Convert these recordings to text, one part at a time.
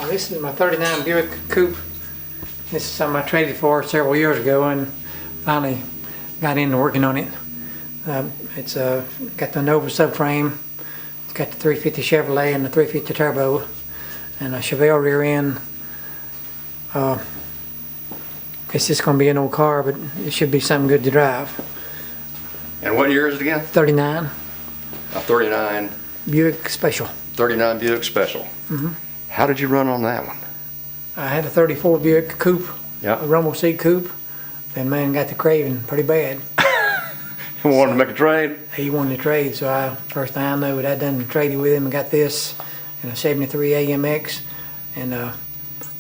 This is my 39 Buick Coupe. This is something I traded for several years ago and finally got into working on it. It's got the Nova subframe. It's got the 350 Chevrolet and the 350 Turbo and a Chevelle rear end. It's just going to be an old car, but it should be something good to drive. And what year is it again? 39. A 39. Buick Special. 39 Buick Special. How did you run on that one? I had a 34 Buick Coupe, a rumble seat coupe. That man got the craving pretty bad. He wanted to make a trade? He wanted to trade, so first thing I know, I done traded with him and got this and a 73 AMX and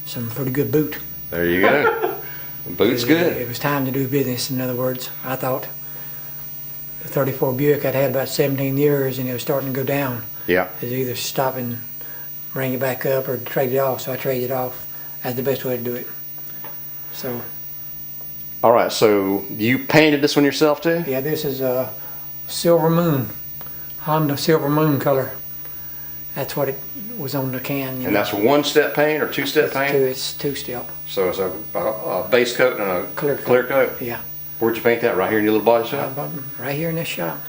some pretty good boot. There you go. The boot's good. It was time to do business, in other words. I thought the 34 Buick I'd had about 17 years and it was starting to go down. Yeah. It was either stop and bring it back up or trade it off, so I traded it off as the best way to do it. So. All right, so you painted this one yourself too? Yeah, this is a Silver Moon, Honda Silver Moon color. That's what it was on the can. And that's one-step paint or two-step paint? It's two-step. So it's a base coat and a Clear coat? Yeah. Where'd you paint that? Right here in your little body shop? Right here in this shop.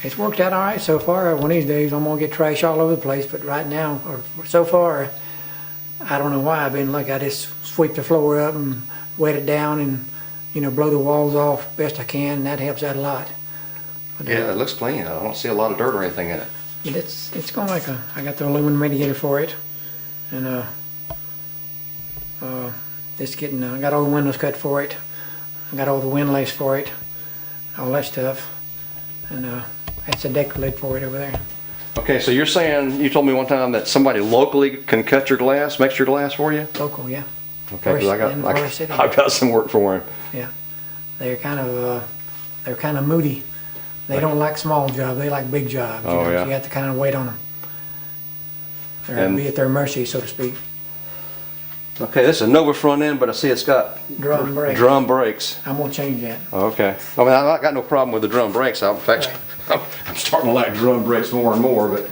It's worked out all right so far. One of these days I'm gonna get trash all over the place, but right now, or so far, I don't know why I've been lucky. I just sweep the floor up and wet it down and blow the walls off best I can, and that helps out a lot. But, yeah, it looks clean. I don't see a lot of dirt or anything in it. But it's going like I got the aluminum radiator for it, and I got all the windows cut for it. I got all the wind lace for it, all that stuff, and that's a deck lid for it over there. Okay, so you're saying, you told me one time that somebody locally can cut your glass, makes your glass for you? Local, yeah. Okay, because I've got some work for him. Yeah, they're kind of moody. They don't like small jobs. They like big jobs. Oh, yeah. So you have to kind of wait on them. Or be at their mercy, so to speak. Okay, this is a Nova front end, but I see it's got drum brakes. I'm gonna change that. Okay. I mean, I've got no problem with the drum brakes. In fact, I'm starting to like drum brakes more and more. But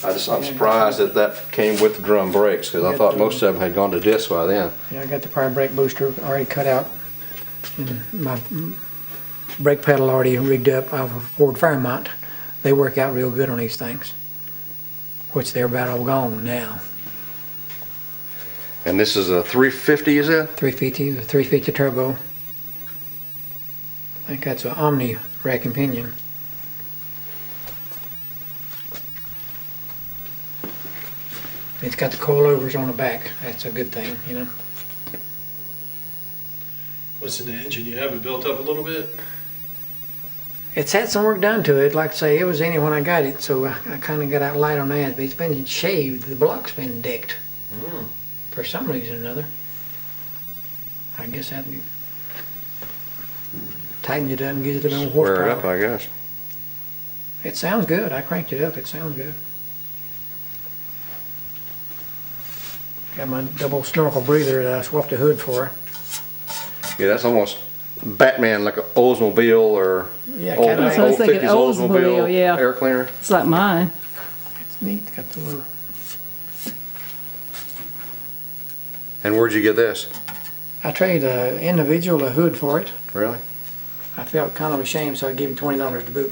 I'm surprised that came with the drum brakes because I thought most of them had gone to disc by then. Yeah, I got the power brake booster already cut out, and my brake pedal already rigged up off of Ford Fairmont. They work out real good on these things, which they're about all gone now. And this is a 350, is it? 350, the 350 Turbo. I think that's an Omni rack and pinion. It's got the coilovers on the back. That's a good thing, What's in the engine? You have it built up a little bit? It's had some work done to it. Like I say, it was any when I got it, so I kind of got out light on that. But it's been shaved. The block's been decked. For some reason or another. I guess that tighten it up and gives it a little horsepower. Square it up, I guess. It sounds good. I cranked it up. It sounds good. Got my double snorkel breather that I swapped the hood for. Yeah, that's almost Batman, like an Oldsmobile or old 50s Oldsmobile air cleaner. It's like mine. It's neat. It's got the little. And where'd you get this? I traded an individual a hood for it. Really? I felt kind of ashamed, so I gave him $20 to boot.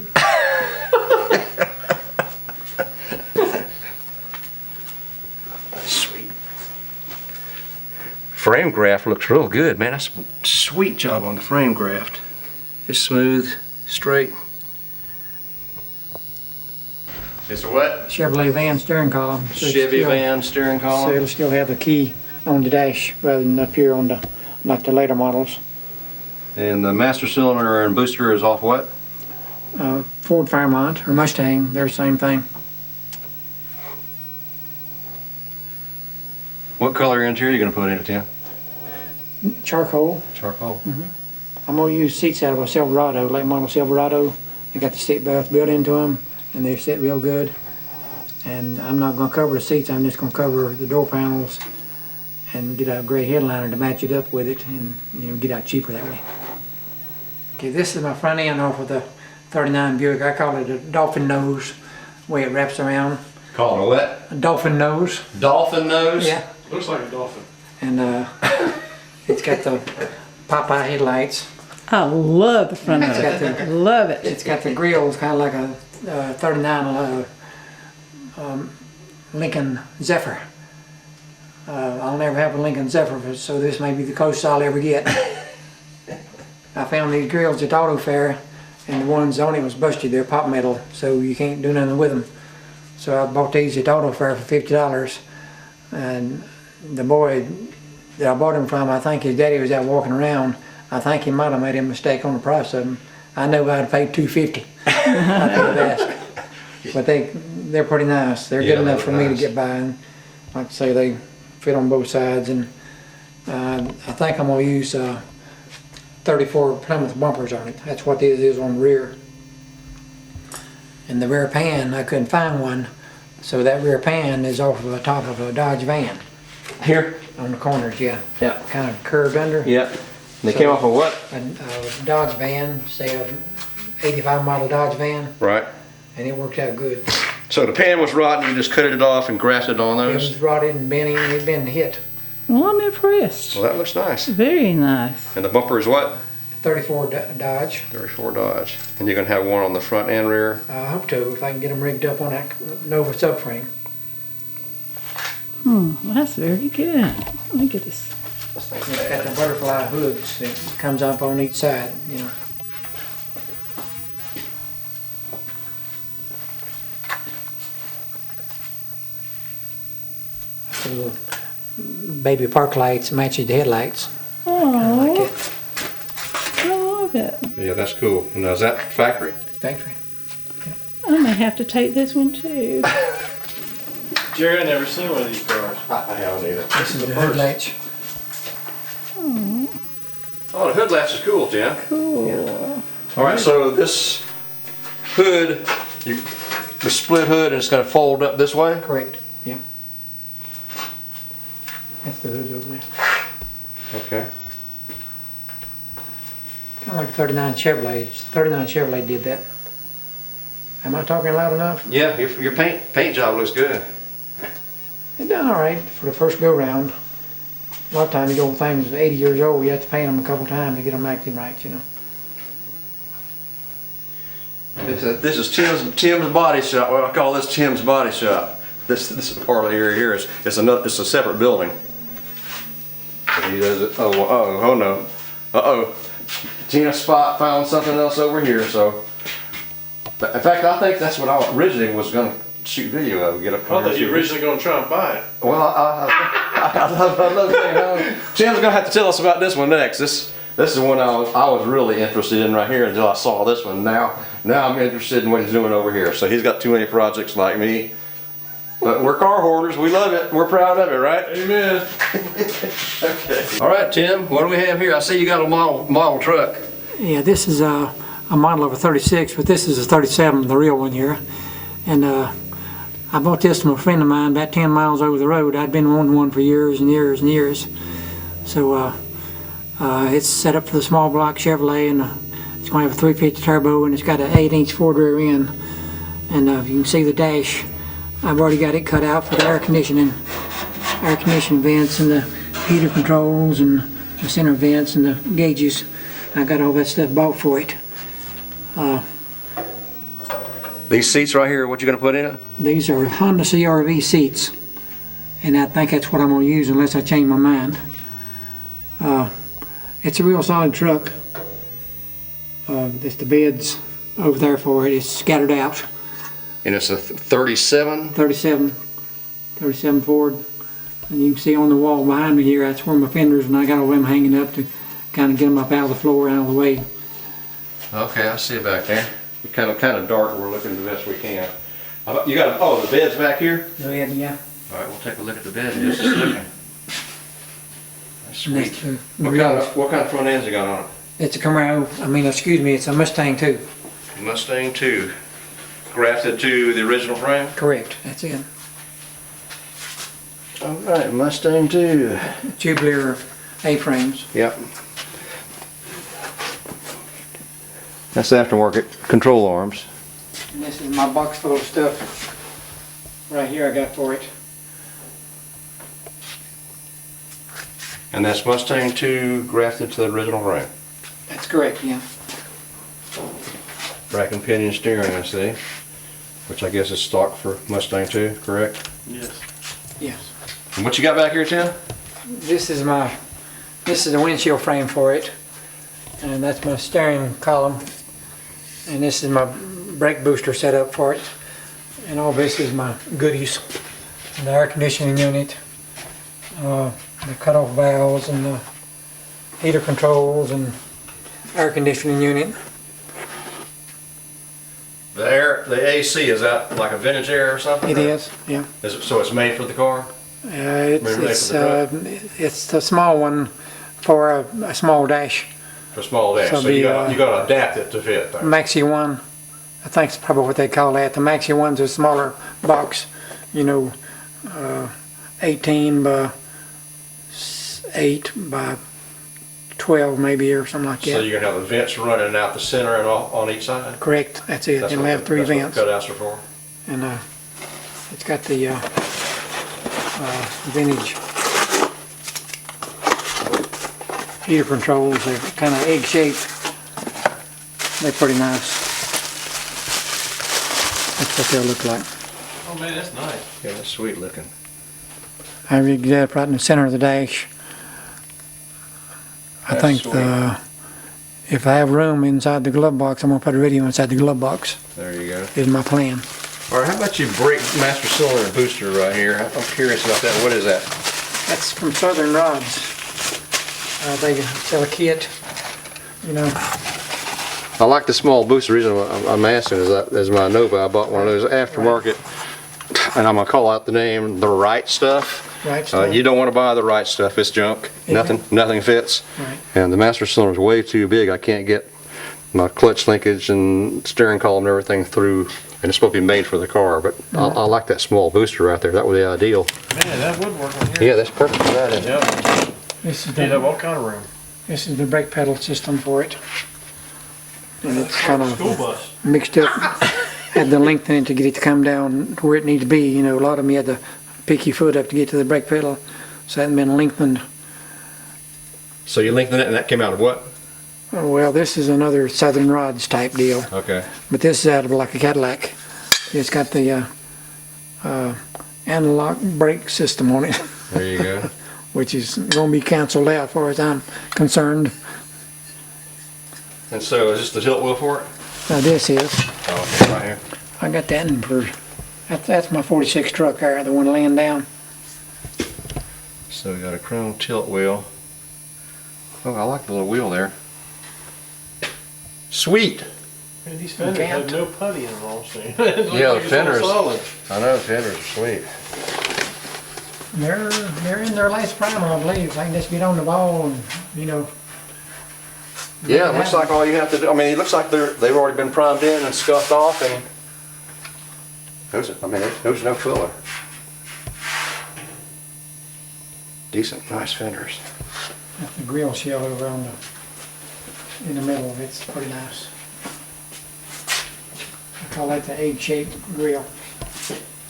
Sweet. Frame graft looks real good, man. That's a sweet job on the frame graft. It's smooth, straight. It's a what? Chevrolet van steering column. So Chevy van steering column. So it'll still have the key on the dash rather than up here on the like the later models. And the master cylinder and booster is off what? Ford Fairmont or Mustang, they're the same thing. What color interior are you going to put in it, Tim? Charcoal. Charcoal. I'm going to use seats out of a Silverado, late model Silverado. They got the seat belts built into them and they sit real good. And I'm not going to cover the seats, I'm just going to cover the door panels and get a gray headliner to match it up with it and get out cheaper that way. Okay, this is my front end off of the 39 Buick. I call it a dolphin nose, the way it wraps around. Call it a what? a dolphin nose. Dolphin nose? Yeah. Looks like a dolphin. And it's got the Popeye headlights. I love the front of It's got it. the Love it. It's got the grills kind of like a 39 Lincoln Zephyr. I'll never have a Lincoln Zephyr, so this may be the closest I'll ever get. I found these grills at Auto Fair, and the ones on it was busted. They're pop metal, so you can't do nothing with them. So I bought these at Auto Fair for $50, and the boy that I bought them from, I think his daddy was out walking around. I think he might have made a mistake on the price of them. I know I'd have paid $250. I could have asked. But they're pretty nice. They're good enough for me to get by. And like I say, they fit on both sides. And I think I'm going to use 34 Plymouth bumpers on it. That's what this is on the rear. And the rear pan, I couldn't find one. So that rear pan is off of the top of a Dodge van. Here? On the corners, yeah. Yeah. Kind of curved under. Yeah. They came off of what? A Dodge van, say a 85 model Dodge van, Right. and it worked out good. So the pan was rotten, you just cut it off and grafted on It those? was rotted and bent in, it'd been hit. Well, I'm impressed. Well, that looks nice. Very nice. And the bumper is what? 34 Dodge. 34 Dodge. And you're gonna have one on the front and rear? I hope to, if I can get them rigged up on that Nova subframe. Well, that's very good. Let me get this. It's got the butterfly hoods that comes up on each side, you know. So, baby park lights matches the headlights. I like Oh, it. I love it. Yeah, that's cool. Now, is that factory? Factory. I may have to take this one too. Jerry, I never seen one of these cars. I haven't either. This is the first. hood latch. Oh, the hood latch is cool, Jim. Cool. All right, so this hood, the split hood, and it's gonna fold up this way? Correct, yeah. That's the hood over there. Okay. Kind of like a 39 Chevrolet. 39 Chevrolet did that. Am I talking loud enough? Yeah, your paint job looks good. It done all right for the first go round. A lot of times these old things, 80 years old, you have to paint them a couple times to get them acting right, you know. This is Tim's body shop. Well, I call this Tim's body shop. This part of the area here is it's a separate building. But he does it. Oh no. Tina Spot found something else over here. So, in fact, I think that's what I originally was going to shoot video of. Get up. I thought you were originally going to try and buy it. Well, I love saying, Tim's gonna have to tell us about this one next. This is one I was really interested in right here until I saw this one. Now I'm interested in what he's doing over here. So he's got too many projects like me. But we're car hoarders. We love it. We're proud of it, right? Amen. Okay. All right, Tim. What do we have here? I see you got a model truck. Yeah, this is a model of a 36, but this is a 37, the real one here. And I bought this from a friend of mine about 10 miles over the road. I'd been wanting one for years and years and years. So it's set up for the small block Chevrolet, and it's going to have a 350 turbo, and it's got an 8-inch Ford rear end. And you can see the dash. I've already got it cut out for the air conditioning vents and the heater controls and the center vents and the gauges. I got all that stuff bought for it. These seats right here, what you gonna put in it? These are Honda CR-V seats, and I think that's what I'm going to use unless I change my mind. It's a real solid truck. It's the beds over there for it. It's scattered out. And it's a 37. 37 Ford. And you can see on the wall behind me here, that's where my fenders, and I got all them hanging up to kind of get them up out of the floor, out of the way. Okay, I see it back there. It's kind of dark. We're looking the best we can. You got the bed's back here. Go ahead, yeah. All right, we'll take a look at the bed in just a second. That's Next sweet. to What kind of front ends you got on it? It's a Camaro. It's a Mustang too. Mustang 2. Grafted to the original frame? Correct. That's it. All right, Mustang 2. Tubular A-frames. Yep. That's aftermarket control arms. And this is my box full of stuff. right here I got for it. And that's Mustang 2 grafted to the original frame. That's correct, yeah. Rack and pinion steering, I see. Which I guess is stock for Mustang 2, correct? Yes. Yes. And what you got back here, Tim? This is the windshield frame for it. And that's my steering column. And this is my brake booster setup for it. And all this is my goodies. The air conditioning unit, the cutoff valves, and the heater controls, and air conditioning unit. The AC, is that like a vintage air or something? It is, yeah. Is it, so it's made for the car? It's the small one for a small dash. For a small dash, So so you the, gotta adapt it to fit things. Maxi one, I think it's probably what they call that. The Maxi one's a smaller box, you know, 18 by 8 by 12 maybe, or something like that. So you're gonna have the vents running out the center and on each side? Correct, that's it. It'll have 3 vents. That's what the cutouts are for? And it's got the vintage heater controls. They're kind of egg-shaped. They're pretty nice. That's what they'll look like. Oh man, that's nice. Yeah, that's sweet looking. I rigged that up right in the center of the dash. I That's think sweet. if I have room inside the glove box, I'm gonna put a radio inside the glove box. There you go. Is my plan. All right, how about you brake master cylinder and booster right here? I'm curious about that. What is that? That's from Southern Rods. They sell a kit, you know. I like the small booster. The reason I'm asking is that as my Nova, I bought one of those aftermarket, and I'm gonna call out the name, the right stuff. Right stuff. You don't want to buy the right stuff. It's junk. Yeah. Nothing fits. Right. And the master cylinder is way too big. I can't get my clutch linkage and steering column and everything through. And it's supposed to be made for the car, but I like that small booster right there. That would be ideal. Man, that would work on here. Yeah, that's perfect for that. Isn't it? Yeah. This is You'd have the all kind of room. this is the brake pedal system for it, and it's kind School of bus. mixed up. Had to lengthen it to get it to come down to where it needs to be. You know, a lot of them you had to pick your foot up to get to the brake pedal, so it hadn't been lengthened. So you lengthened it, and that came out of what? Oh, well, this is another Southern Rods type deal, Okay. but this is out of like a Cadillac. It's got the analog brake system on it, There you go. which is going to be canceled out as far as I'm concerned. And so is this the tilt wheel for it? Now this is, Oh, okay, right here. I got that in for, that's my 46 truck there, the one laying down. So we got a chrome tilt wheel. Oh, I like the little wheel there. Sweet. Man, these fenders Can't. have no putty in them all, see? Yeah, the fenders. Solid. I know, fenders are sweet. They're in their last primer, I believe. They can just get on the ball and, you know. Yeah, it looks like all you have to do, I mean, it looks like they've already been primed in and scuffed off, and there's no filler. Decent, nice fenders. Got the grill shell over on in the middle of it's pretty nice. I call that the egg-shaped grill.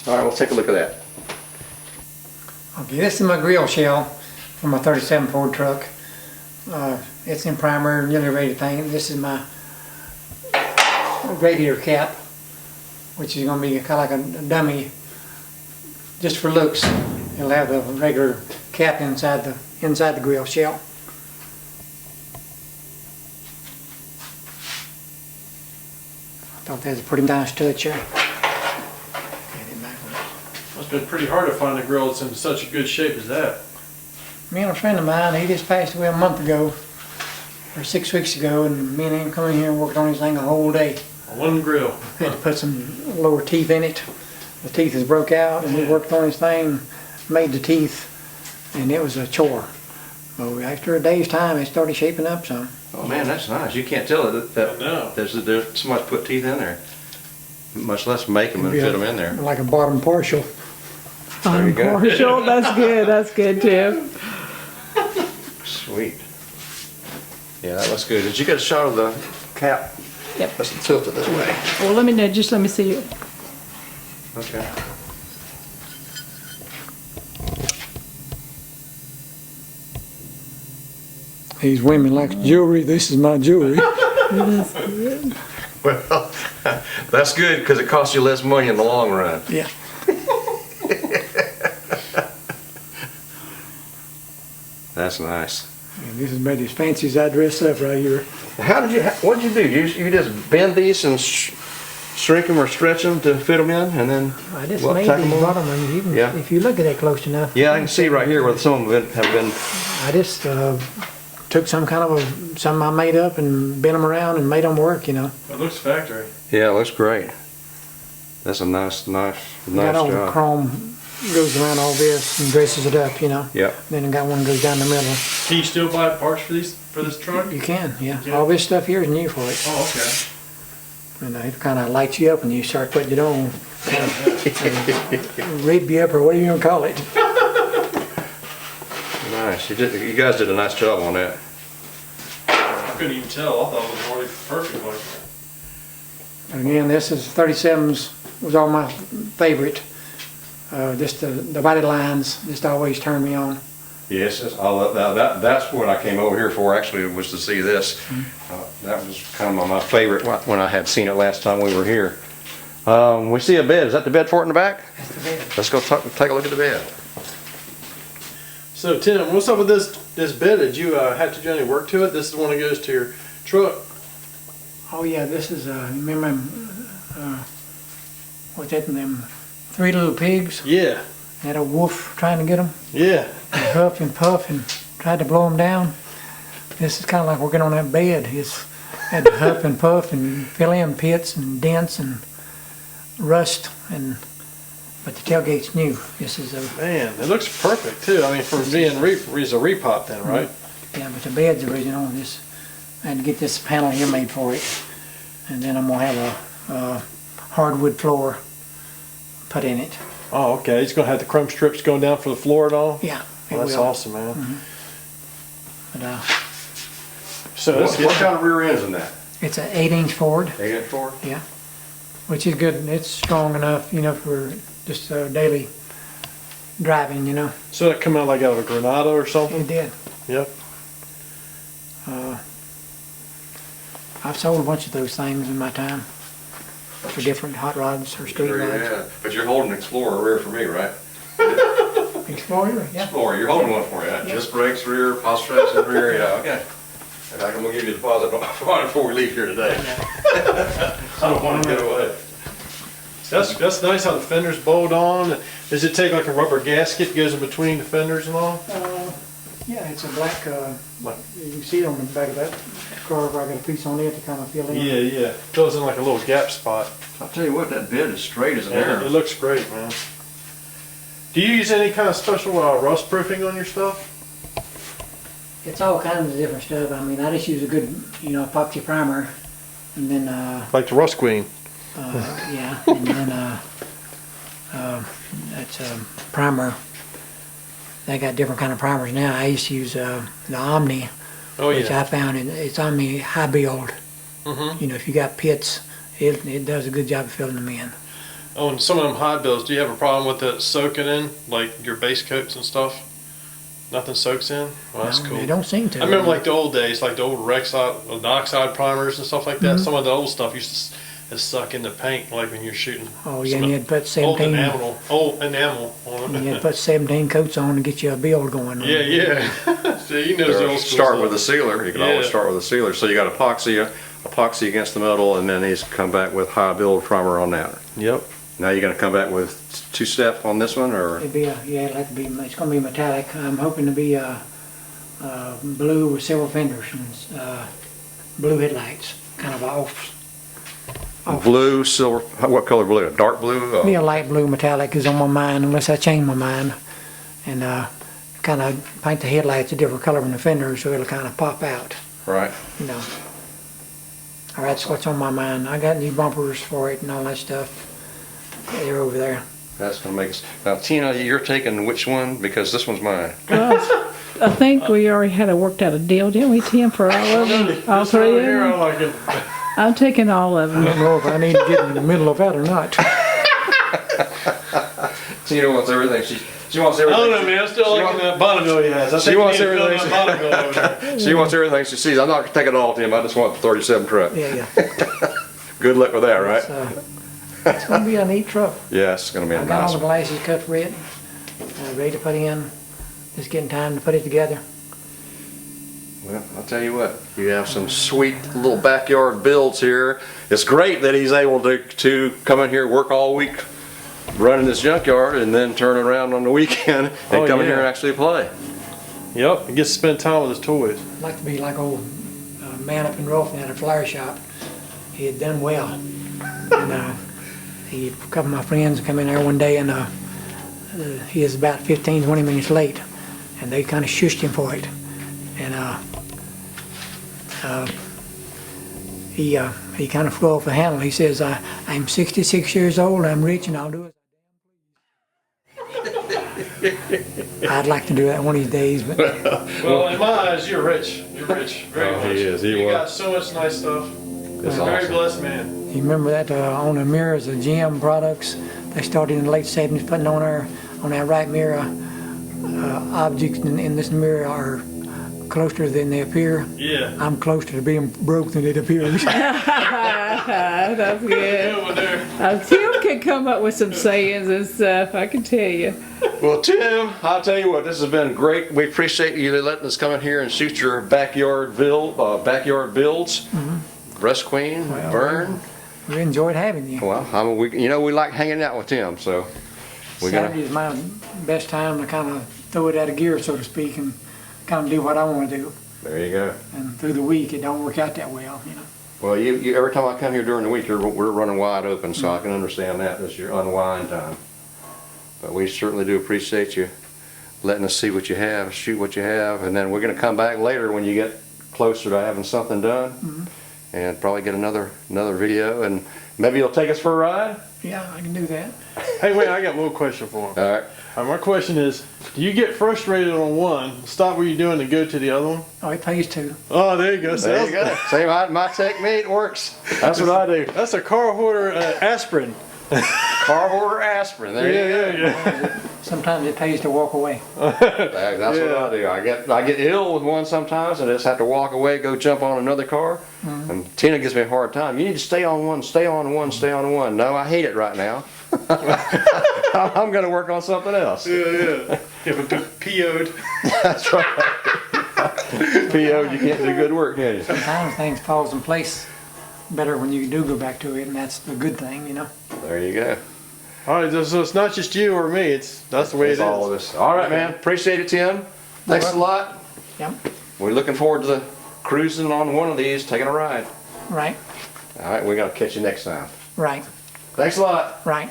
All right, we'll take a look at that. Okay, this is my grill shell for my 37 Ford truck. It's in primer, nearly ready to paint. This is my radiator cap, which is going to be kind of like a dummy, just for looks. It'll have a regular cap inside the grill shell. I thought that was a pretty nice touch there. Must have been pretty hard to find a grill that's in such a good shape as that. Me and a friend of mine, he just passed away a month ago, or 6 weeks ago, and me and him come in here and worked on this thing a whole day. One grill. Had to put some lower teeth in it. The teeth is broke out, and we worked on this thing, made the teeth, and it was a chore. So after a day's time, it started shaping up some. Oh man, that's nice. You can't tell it that No. there's somebody put teeth in there. Much less make them and fit them in there. Like a bottom partial. There you go. Partial, that's good. That's good, Tim. Sweet. Yeah, that looks good. Did you get a shot of the cap? Yep. Let's tilt it this way. Well, let me see it. Okay. These women like jewelry. This is my jewelry. Well, that's good because it costs you less money in the long run. Yeah. That's nice. And this is about as fancy as I dress up right here. What did you do? You just bend these and shrink them or stretch them to fit them in, and then I just what, made tack these 'em on? bottom ones. You can, Yeah. if you look at it close enough. Yeah, I can see right here where some of them have been. I just took some kind of something I made up and bent them around and made them work, you know. It looks factory. Yeah, it looks great. That's a nice Got all the job. chrome goes around all this and dresses it up, you know. Yep. Then I got one goes down the middle. Can you still buy parts for this truck? You can, yeah. Yeah. All this stuff here is new for it. Oh, okay. And it kind of lights you up when you start putting it on. Rib you up or whatever you want to call it. Nice. You guys did a nice job on that. I couldn't even tell. I thought it was already perfect like that. Again, this is 37s was all my favorite. Just the body lines just always turn me on. Yes, I love that. That's what I came over here for. Actually, was to see this. That was kind of my favorite when I had seen it last time we were here. We see a bed. Is that the bed for it in the back? That's the bed. Let's go take a look at the bed. So Tim, what's up with this bed? Did you have to do any work to it? This is the one that goes to your truck. Oh yeah, this is remember what's that? Them 3 little pigs. Yeah. Had a wolf trying to get them. Yeah. And huff and puff and tried to blow them down. This is kind of like working on that bed. It's had to huff and puff and fill in pits and dents and rust but the tailgate's new. This is a Man, it looks perfect too. I mean, for being it's a repop then, right? yeah, but the bed's original. This I had to get this panel here made for it, and then I'm gonna have a hardwood floor put in it. Oh, okay. It's gonna have the chrome strips going down for the floor and all. Yeah, it Well, that's will. awesome, man. But, So What kind of rear ends in that? it's an 8-inch Ford. 8-inch Ford? Yeah, which is good. It's strong enough, you know, for just daily driving, you know. So that come out like out of a Granada or something? It did. Yep. I've sold a bunch of those things in my time for different hot rods or street rods. Yeah, but you're holding an Explorer rear for me, right? Explorer, yeah. Explorer, you're holding one for me. Yeah. Disc brakes rear, pause traction rear. Yeah, okay. In fact, I'm gonna give you a deposit on it before we leave here today. I don't want to get away. That's nice how the fenders bolt on. Does it take like a rubber gasket goes in between the fenders and all? Yeah, it's a black, you can see it on the back of that car where I got a piece on it to kind of fill in. Yeah, yeah. Fills in like a little gap spot. I'll tell you what, that bed is straight as an Yeah, arrow. it looks great, man. Do you use any kind of special rust proofing on your stuff? It's all kinds of different stuff. I mean, I just use a good, you know, epoxy primer, and then, Like the Rust Queen. yeah, and then, that's primer. They got different kind of primers now. I used to use the Omni, Oh which yeah. I found it's Omni high build. Mm-hmm. You know, if you got pits, it does a good job of filling them in. Oh, and some of them high builds, do you have a problem with it soaking in, like your base coats and stuff? Nothing soaks in? Well, that's No, cool. They don't seem to. I remember like the old days, like the old Rexide, oxide primers and stuff like that. Mhm. Some of the old stuff used to suck in the paint, like when you're shooting. Oh yeah, some and you'd put old 17. enamel on And it. you'd put 17 coats on to get you a build going. Yeah, yeah. See, you know the Or old school start stuff. with a sealer. You can always Yeah. start with a sealer. So you got epoxy against the metal, and then he's come back with high build primer on that. Yep. Now you're gonna come back with 2-step on this one, or It'd be it'd like to be. It's going to be metallic. I'm hoping to be blue with silver fenders and blue headlights, kind of off. blue, silver. What color blue? A dark blue? Be a light blue metallic is on my mind, unless I change my mind, and kind of paint the headlights a different color than the fenders, so it'll kind of pop out. Right. You know. Or that's what's on my mind. I got new bumpers for it and all that stuff. They're over there. That's gonna make us. Now, Tina, you're taking which one? Because this one's mine. Well, I think we already had worked out a deal, didn't we, Tim, for all of them? All This three one of here, I them? like it. I'm taking all of I them. don't know if I need to get in the middle of that or not. Tina wants everything. She wants I don't everything. know, man. I'm still liking that Bonneville he has. I She think wants you need to fill everything. that Bonneville over there. She wants everything she sees. I'm not gonna take it all to him. I just want the 37 truck. Yeah. Good luck with that, right? So, it's gonna be a neat truck. Yeah, it's gonna be a I got nice all the one. glasses cut for it, ready to put in. Just getting time to put it together. Well, I'll tell you what, you have some sweet little backyard builds here. It's great that he's able to come in here, work all week, running this junkyard, and then turn around on the weekend and Oh, come in here yeah. and actually play. Yep, he gets to spend time with his toys. I'd like to be like old man up in Rolfing at a flower shop. He had done well. And a couple of my friends come in there one day and he is about 15, 20 minutes late. And they kind of shushed him for it. And he kind of flew off the handle. He says, I'm 66 years old, I'm rich, and I'll do it. I'd like to do that one of these days, but Well, in my eyes, you're rich. You're rich. Very Oh, much. he is. He you was. got so much nice stuff. It's Very awesome. blessed man. you remember that on the mirrors, the GM products, they started in the late 70s putting on that right mirror, objects in this mirror are closer than they appear. Yeah. I'm closer to being broke than it appears. That's good. Over there. Tim can come up with some sayings and stuff, I can tell you. Well, Tim, I'll tell you what, this has been great. We appreciate you letting us come in here and shoot your backyard builds. Breast Queen, Well, Vern. We enjoyed having you. Well, I mean, we like hanging out with Tim, so we're Saturday gonna. is my best time to kind of throw it out of gear, so to speak, and kind of do what I want to do. There you go. And through the week, it don't work out that well, you know. Well, you every time I come here during the week, we're running wide open, so I can understand that. That's your unwind time. But we certainly do appreciate you letting us see what you have, shoot what you have, and then we're going to come back later when you get closer to having something done, and probably get another video, and maybe you'll take us for a ride. Yeah, I can do that. Hey, wait, I got a little question for him. All right. My question is, do you get frustrated on one, stop what you're doing, and go to the other one? Oh, it pays too. Oh, there you go. So There you go. See, my technique works. That's what I do. That's a car hoarder aspirin. Car hoarder aspirin. There you go. Yeah. Sometimes it pays to walk away. That's what I do. I get ill with one sometimes, and I just have to walk away, go jump on another car. And Tina gives me a hard time. You need to stay on one, stay on one, stay on one. No, I hate it right now. I'm going to work on something else. Yeah. But PO'd. That's right. P.O. You can't do good work, can you? Sometimes things falls in place better when you do go back to it, and that's the good thing, you know. There you go. All right, so it's not just you or me. That's the way It's it is. all of us. All right, man. Appreciate it, Tim. Thanks a lot. Yep, We're looking forward to cruising on one of these, taking a ride. right, All right, we're going to catch you next time. right, Thanks a lot. right.